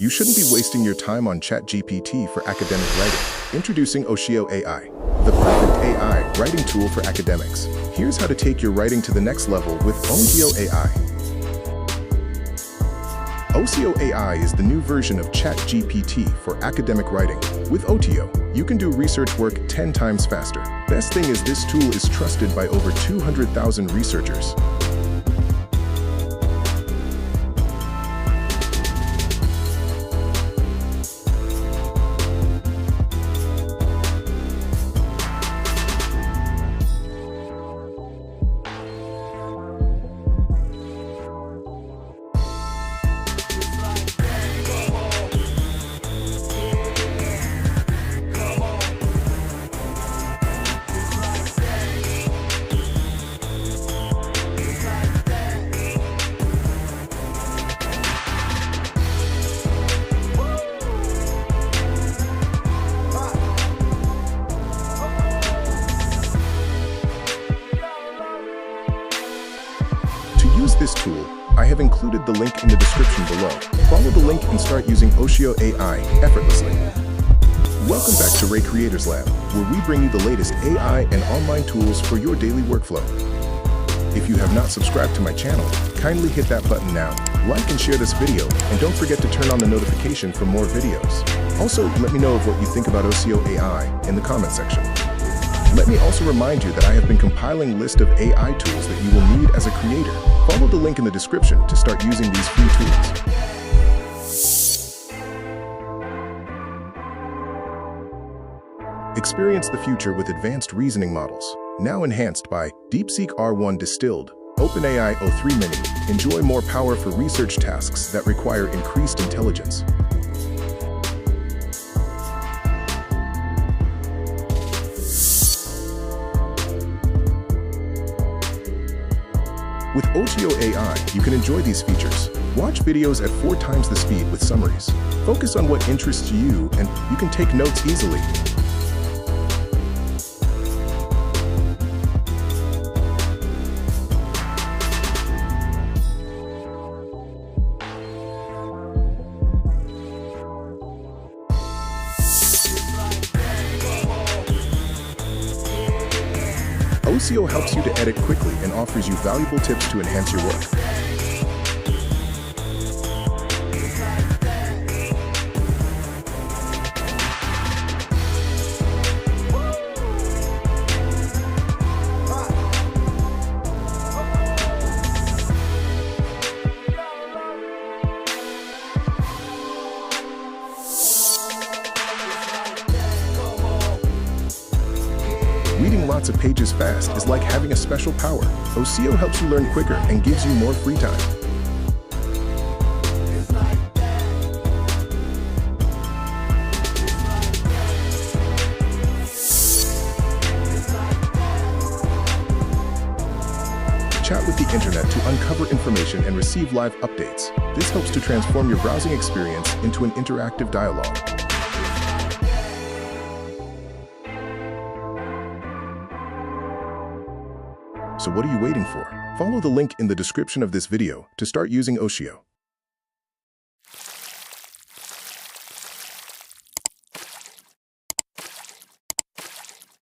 You shouldn't be wasting your time on ChatGPT for academic writing. Introducing Otio AI, the perfect AI writing tool for academics. Here's how to take your writing to the next level with Otio AI. Otio AI is the new version of ChatGPT for academic writing. With Otio, you can do research work 10 times faster. Best thing is this tool is trusted by over 200,000 researchers. To use this tool, I have included the link in the description below. Follow the link and start using Otio AI effortlessly. Welcome back to Ray Creators Lab, where we bring you the latest AI and online tools for your daily workflow. If you have not subscribed to my channel, kindly hit that button now, like and share this video, and don't forget to turn on the notification for more videos. Also, let me know of what you think about Otio AI in the comment section. Let me also remind you that I have been compiling a list of AI tools that you will need as a creator. Follow the link in the description to start using these free tools. Experience the future with advanced reasoning models, now enhanced by DeepSeek R1 Distilled, OpenAI O3 Mini. Enjoy more power for research tasks that require increased intelligence. With Otio AI, you can enjoy these features. Watch videos at 4 times the speed with summaries. Focus on what interests you, and you can take notes easily. Otio helps you to edit quickly and offers you valuable tips to enhance your work. Reading lots of pages fast is like having a special power. Otio helps you learn quicker and gives you more free time. Chat with the internet to uncover information and receive live updates. This helps to transform your browsing experience into an interactive dialogue. So what are you waiting for? Follow the link in the description of this video to start using Otio.